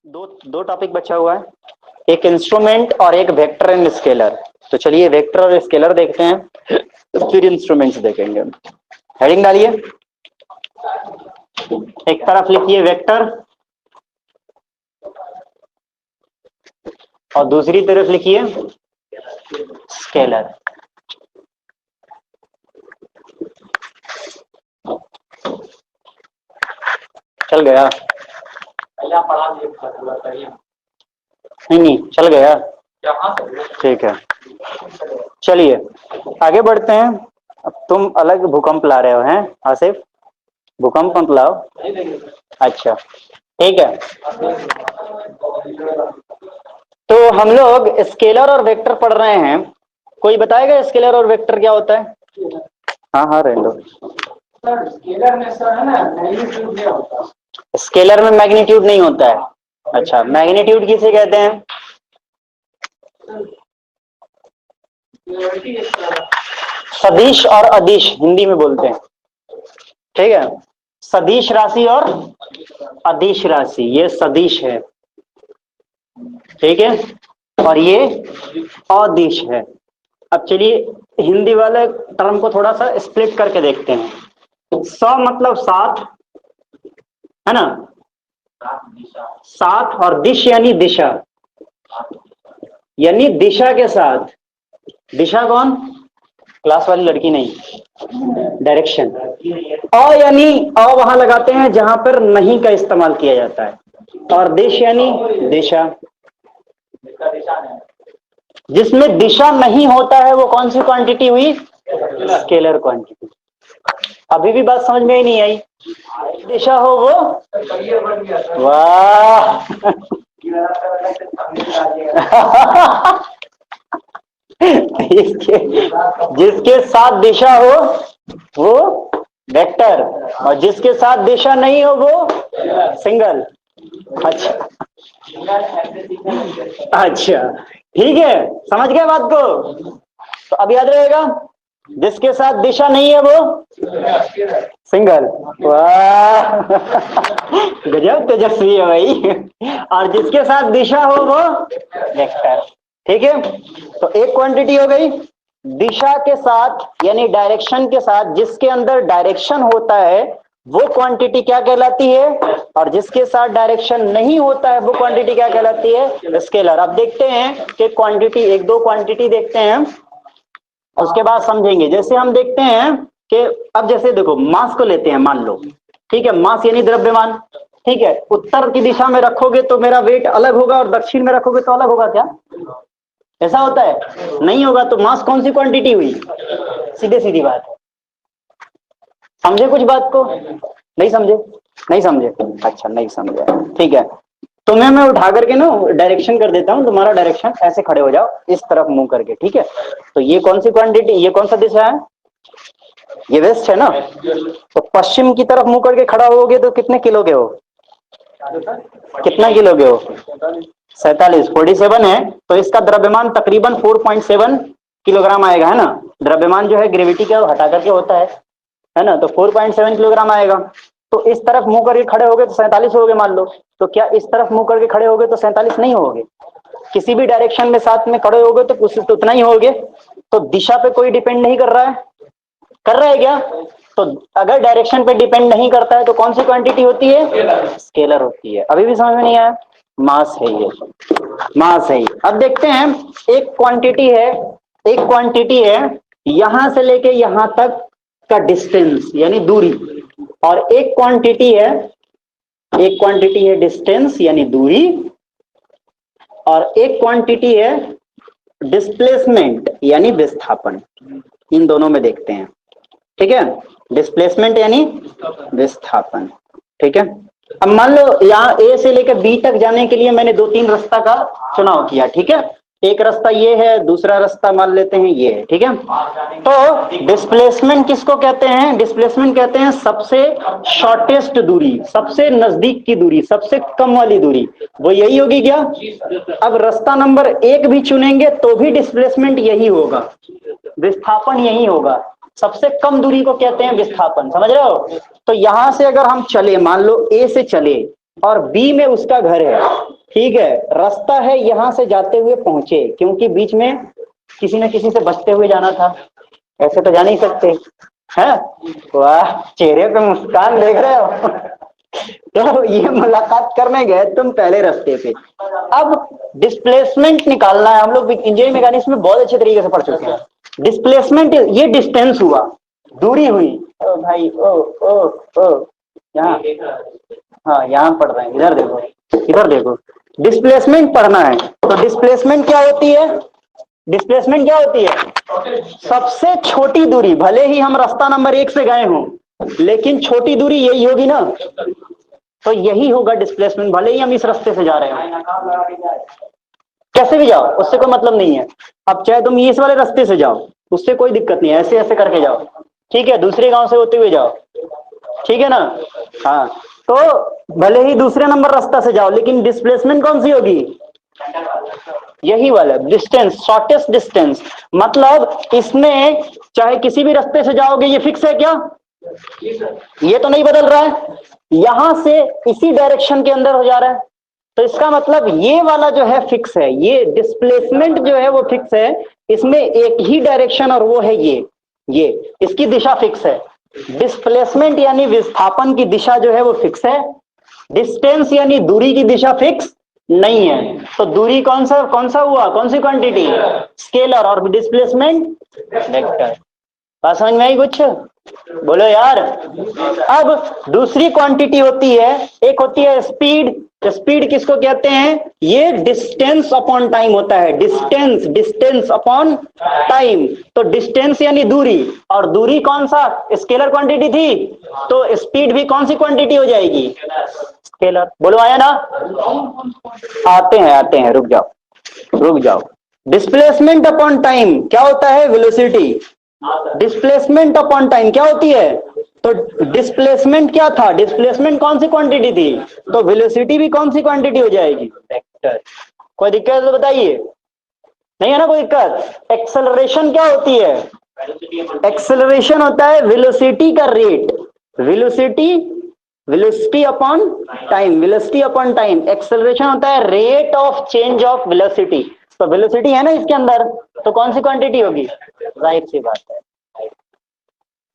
दो दो टॉपिक बचा हुआ है, एक इंस्ट्रूमेंट और एक वेक्टर एंड स्केलर। तो चलिए वेक्टर और स्केलर देखते हैं, फिर इंस्ट्रूमेंट्स देखेंगे। हेडिंग डालिए, एक तरफ लिखिए वेक्टर और दूसरी तरफ लिखिए स्केलर। चल गया? नहीं चल गया, ठीक है। चलिए आगे बढ़ते हैं। अब तुम अलग भूकंप ला रहे हो हैं आसिफ, भूकंप मत लाओ। अच्छा ठीक है, तो हम लोग स्केलर और वेक्टर पढ़ रहे हैं। कोई बताएगा स्केलर और वेक्टर क्या होता है? हाँ हाँ रहने दो। स्केलर में सर है ना मैग्नीट्यूड नहीं होता। स्केलर में मैग्नीट्यूड नहीं होता है। अच्छा, मैग्नीट्यूड किसे कहते हैं? सदिश और अदिश हिंदी में बोलते हैं, ठीक है। सदिश राशि और अदिश राशि, ये सदिश है, ठीक है, और ये अदिश है। अब चलिए हिंदी वाले टर्म को थोड़ा सा स्प्लिट करके देखते हैं। स मतलब साथ, है ना, साथ, और दिश यानी दिशा, यानी दिशा के साथ। दिशा कौन? क्लास वाली लड़की नहीं, डायरेक्शन। अ यानी अ वहां लगाते हैं जहां पर नहीं का इस्तेमाल किया जाता है, और दिश यानी दिशा। जिसमें दिशा नहीं होता है वो कौन सी क्वांटिटी हुई? Scalar quantity. अभी भी बात समझ में ही नहीं आई। दिशा हो वो, वाह इसके जिसके साथ दिशा हो वो वेक्टर, और जिसके साथ दिशा नहीं हो वो सिंगल। अच्छा अच्छा ठीक है, समझ गए बात को? तो अब याद रहेगा, जिसके साथ दिशा नहीं है वो सिंगल। वाह गजब तेजस्वी है भाई। और जिसके साथ दिशा हो वो वेक्टर, ठीक है। तो एक क्वांटिटी हो गई दिशा के साथ यानी डायरेक्शन के साथ, जिसके अंदर डायरेक्शन होता है वो क्वांटिटी क्या कहलाती है, और जिसके साथ डायरेक्शन नहीं होता है वो क्वांटिटी क्या कहलाती है? स्केलर। अब देखते हैं कि क्वांटिटी, एक दो क्वांटिटी देखते हैं, उसके बाद समझेंगे। जैसे हम देखते हैं कि अब जैसे देखो मास को लेते हैं, मान लो, ठीक है, मास यानी द्रव्यमान, ठीक है। उत्तर की दिशा में रखोगे तो मेरा वेट अलग होगा और दक्षिण में रखोगे तो अलग होगा क्या? ऐसा होता है? नहीं होगा। तो मास कौन सी क्वांटिटी हुई? सीधे सीधी बात है। समझे कुछ बात को? नहीं समझे? नहीं समझे? अच्छा नहीं समझे, ठीक है। तुम्हें मैं उठा करके ना डायरेक्शन कर देता हूं, तुम्हारा डायरेक्शन ऐसे खड़े हो जाओ इस तरफ मुंह करके, ठीक है। तो ये कौन सी क्वांटिटी, ये कौन सा दिशा है? ये वेस्ट है ना। तो पश्चिम की तरफ मुंह करके खड़ा होगे तो कितने किलो के हो? कितना किलो के हो? 47, 47 है। तो इसका द्रव्यमान तकरीबन 4.7 किलोग्राम आएगा, है ना। द्रव्यमान जो है ग्रेविटी का हटा करके होता है ना। तो 4.7 किलोग्राम आएगा। तो इस तरफ मुंह करके खड़े होगे तो 47 हो गए मान लो। तो क्या इस तरफ मुंह करके खड़े होगे तो 47 नहीं होगे? किसी भी डायरेक्शन में साथ में खड़े होगे तो कुछ तो उतना ही होगे। तो दिशा पे कोई डिपेंड नहीं कर रहा है, कर रहा है क्या? तो अगर डायरेक्शन पे डिपेंड नहीं करता है तो कौन सी क्वांटिटी होती है? स्केलर होती है। अभी भी समझ में नहीं आया? मास है ये, मास है ये। अब देखते हैं, एक क्वांटिटी है, एक क्वांटिटी है यहां से लेके यहां तक का डिस्टेंस यानी दूरी, और एक क्वांटिटी है, एक क्वांटिटी है डिस्टेंस यानी दूरी, और एक क्वांटिटी है डिस्प्लेसमेंट यानी विस्थापन। इन दोनों में देखते हैं, ठीक है। डिस्प्लेसमेंट यानी विस्थापन, ठीक है। अब मान लो यहाँ ए से लेकर बी तक जाने के लिए मैंने दो तीन रास्ता का चुनाव किया, ठीक है। एक रास्ता ये है, दूसरा रास्ता मान लेते हैं ये है, ठीक है। तो डिस्प्लेसमेंट किसको कहते हैं? डिस्प्लेसमेंट कहते हैं सबसे शॉर्टेस्ट दूरी, सबसे नजदीक की दूरी, सबसे कम वाली दूरी, वो यही होगी क्या? अब रास्ता नंबर एक भी चुनेंगे तो भी डिस्प्लेसमेंट यही होगा, विस्थापन यही होगा। सबसे कम दूरी को कहते हैं विस्थापन, समझ रहे हो? तो यहां से अगर हम चले, मान लो ए से चले, और बी में उसका घर है, ठीक है, रास्ता है यहां से जाते हुए पहुंचे, क्योंकि बीच में किसी न किसी से बचते हुए जाना था, ऐसे तो जा नहीं सकते हैं। वाह, चेहरे पे मुस्कान देख रहे हो। तो ये मुलाकात करने गए तुम पहले रास्ते पे। अब डिस्प्लेसमेंट निकालना है, हम लोग इंजीनियरिंग मैकेनिक्स में बहुत अच्छे तरीके से पढ़ चुके हैं। डिस्प्लेसमेंट ये डिस्टेंस हुआ, दूरी हुई। ओ भाई, ओ ओ ओ, यहाँ, हाँ यहाँ पढ़ रहे हैं, इधर देखो, इधर देखो। डिस्प्लेसमेंट पढ़ना है तो डिस्प्लेसमेंट क्या होती है? डिस्प्लेसमेंट क्या होती है? सबसे छोटी दूरी, भले ही हम रास्ता नंबर 1 से गए हों, लेकिन छोटी दूरी यही होगी ना, तो यही होगा डिस्प्लेसमेंट, भले ही हम इस रास्ते से जा रहे हो। कैसे भी जाओ उससे कोई मतलब नहीं है। अब चाहे तुम इस वाले रास्ते से जाओ, उससे कोई दिक्कत नहीं है, ऐसे ऐसे करके जाओ, ठीक है, दूसरे गांव से होते हुए जाओ, ठीक है ना। हाँ, तो भले ही दूसरे नंबर रास्ता से जाओ, लेकिन डिस्प्लेसमेंट कौन सी होगी? यही वाला डिस्टेंस, शॉर्टेस्ट डिस्टेंस। मतलब इसमें चाहे किसी भी रास्ते से जाओगे, ये फिक्स है क्या? ये तो नहीं बदल रहा है, यहां से इसी डायरेक्शन के अंदर हो जा रहा है, तो इसका मतलब ये वाला जो है फिक्स है, ये डिस्प्लेसमेंट जो है वो फिक्स है। इसमें एक ही डायरेक्शन और वो है ये इसकी दिशा फिक्स है। डिस्प्लेसमेंट यानी विस्थापन की दिशा जो है वो फिक्स है, डिस्टेंस यानी दूरी की दिशा फिक्स नहीं है। तो दूरी कौन सा हुआ, कौन सी क्वांटिटी? स्केलर, और डिस्प्लेसमेंट वेक्टर। बात समझ में आई कुछ? बोलो यार। अब दूसरी क्वांटिटी होती है, एक होती है स्पीड। स्पीड किसको कहते हैं? ये डिस्टेंस अपॉन टाइम होता है, डिस्टेंस अपॉन टाइम। तो डिस्टेंस यानी दूरी, और दूरी कौन सा स्केलर क्वांटिटी थी, तो स्पीड भी कौन सी क्वांटिटी हो जाएगी? स्केलर। बोलो आया ना? आते हैं, रुक जाओ। डिस्प्लेसमेंट अपॉन टाइम क्या होता है? वेलोसिटी। डिस्प्लेसमेंट अपॉन टाइम क्या होती है? तो डिस्प्लेसमेंट क्या था? डिस्प्लेसमेंट कौन सी क्वांटिटी थी, तो वेलोसिटी भी कौन सी क्वांटिटी हो जाएगी? वेक्टर। कोई दिक्कत है तो बताइए, नहीं है ना कोई दिक्कत? एक्सेलरेशन क्या होती है? एक्सेलरेशन होता है वेलोसिटी का rate, velocity upon time. Acceleration होता है rate of change of velocity. तो वेलोसिटी है ना इसके अंदर, तो कौन सी क्वांटिटी होगी? जाहिर सी बात है,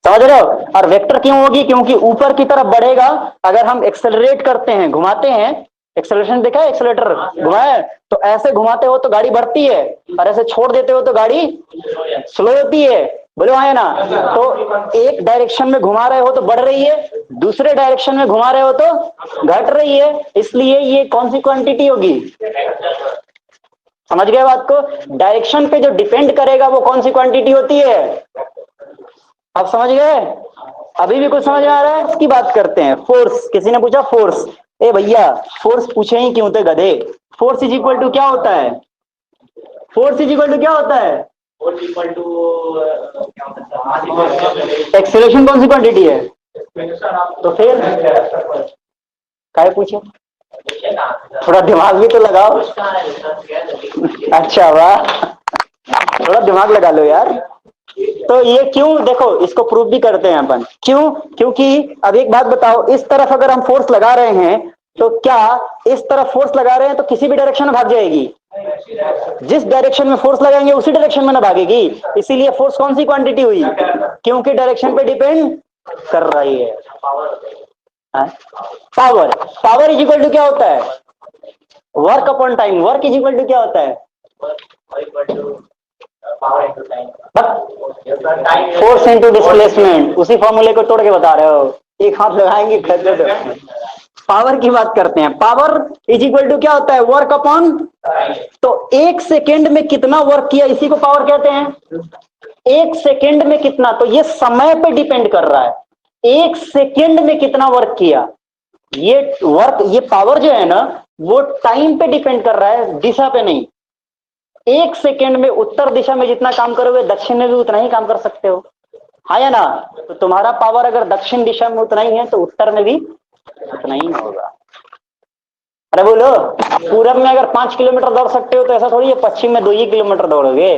समझ रहे हो। और वेक्टर क्यों होगी? क्योंकि ऊपर की तरफ बढ़ेगा। अगर हम एक्सेलरेट करते हैं, घुमाते हैं, एक्सेलरेशन देखा है, एक्सेलेटर घुमाया, तो ऐसे घुमाते हो तो गाड़ी बढ़ती है, और ऐसे छोड़ देते हो तो गाड़ी स्लो होती है। बोलो है ना। तो एक डायरेक्शन में घुमा रहे हो तो बढ़ रही है, दूसरे डायरेक्शन में घुमा रहे हो तो घट रही है, इसलिए ये कौन सी क्वांटिटी होगी? समझ गए बात को? डायरेक्शन पे जो डिपेंड करेगा वो कौन सी क्वांटिटी होती है? आप समझ गए? अभी भी कुछ समझ में आ रहा है? इसकी बात करते हैं। फोर्स, किसी ने पूछा फोर्स, ए भैया फोर्स पूछे ही क्यों थे गधे? फोर्स इज इक्वल टू क्या होता है? फोर्स इज इक्वल टू क्या होता है? फोर्स इक्वल टू एक्सेलरेशन कौन सी क्वांटिटी है? तो फिर काय पूछे, थोड़ा दिमाग भी तो लगाओ। अच्छा वाह, थोड़ा दिमाग लगा लो यार। तो ये क्यों, देखो इसको प्रूव भी करते हैं अपन, क्यों? क्योंकि अब एक बात बताओ, इस तरफ अगर हम फोर्स लगा रहे हैं, तो क्या इस तरफ फोर्स लगा रहे हैं तो किसी भी डायरेक्शन में भाग जाएगी? जिस डायरेक्शन में फोर्स लगाएंगे उसी डायरेक्शन में ना भागेगी। इसीलिए फोर्स कौन सी क्वांटिटी हुई? क्योंकि डायरेक्शन पे डिपेंड कर रही है। पावर इज इक्वल टू क्या होता है? Work upon time. Work is equal to क्या होता है? Force into displacement. उसी फॉर्मूले को तोड़ के बता रहे हो, एक हाथ लगाएंगे खड़े तो। पावर की बात करते हैं। पावर इज इक्वल टू क्या होता है? Work upon. तो एक सेकेंड में कितना वर्क किया, इसी को पावर कहते हैं। एक सेकेंड में कितना, तो ये समय पे डिपेंड कर रहा है, एक सेकेंड में कितना वर्क किया। ये वर्क, ये पावर जो है ना, वो टाइम पे डिपेंड कर रहा है, दिशा पे नहीं। एक सेकेंड में उत्तर दिशा में जितना काम करोगे, दक्षिण में भी उतना ही काम कर सकते हो, हाँ या ना। तो तुम्हारा पावर अगर दक्षिण दिशा में उतना ही है, तो उत्तर में भी उतना ही होगा। अरे बोलो, पूरब में अगर 5 किलोमीटर दौड़ सकते हो, तो ऐसा थोड़ी है पश्चिम में 2 ही किलोमीटर दौड़ोगे।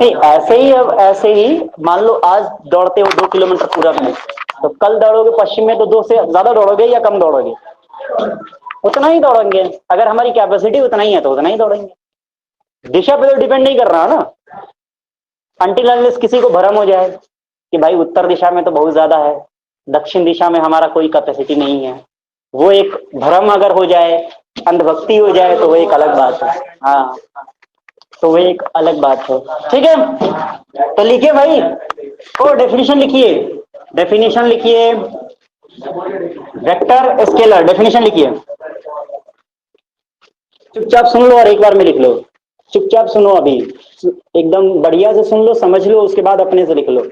नहीं ऐसे ही, अब ऐसे ही मान लो आज दौड़ते हो 2 किलोमीटर पूरब में, तो कल दौड़ोगे पश्चिम में तो 2 से ज्यादा दौड़ोगे या कम दौड़ोगे? उतना ही दौड़ेंगे। अगर हमारी कैपेसिटी उतना ही है तो उतना ही दौड़ेंगे। दिशा पे तो डिपेंड नहीं कर रहा ना, अनटिल अनलेस किसी को भ्रम हो जाए कि भाई उत्तर दिशा में तो बहुत ज्यादा है, दक्षिण दिशा में हमारा कोई कैपेसिटी नहीं है, वो एक भ्रम अगर हो जाए, अंधभक्ति हो जाए, तो वो एक अलग बात है। हाँ, तो वो एक अलग बात है। ठीक है, तो लिखिए भाई, ओ डेफिनेशन लिखिए, डेफिनेशन लिखिए, वेक्टर स्केलर डेफिनेशन लिखिए। चुपचाप सुन लो और एक बार में लिख लो। चुपचाप सुनो अभी, एकदम बढ़िया से सुन लो, समझ लो, उसके बाद अपने से लिख लो।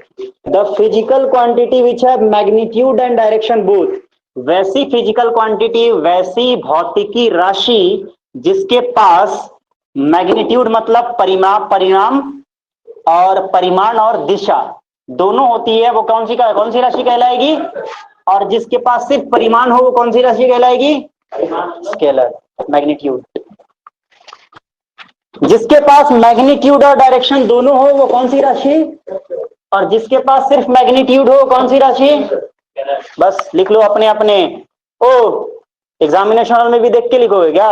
The physical quantity which have magnitude and direction both, वैसी फिजिकल क्वांटिटी, वैसी भौतिकी राशि जिसके पास मैग्नीट्यूड मतलब परिमाप, परिणाम, और परिमाण और दिशा दोनों होती है, वो कौन सी राशि कहलाएगी? और जिसके पास सिर्फ परिमाण हो वो कौन सी राशि कहलाएगी? Scalar, magnitude. जिसके पास मैग्नीट्यूड और डायरेक्शन दोनों हो वो कौन सी राशि? और जिसके पास सिर्फ मैग्नीट्यूड हो कौन सी राशि? बस लिख लो अपने अपने। ओ, एग्जामिनेशन हॉल में भी देख के लिखोगे क्या?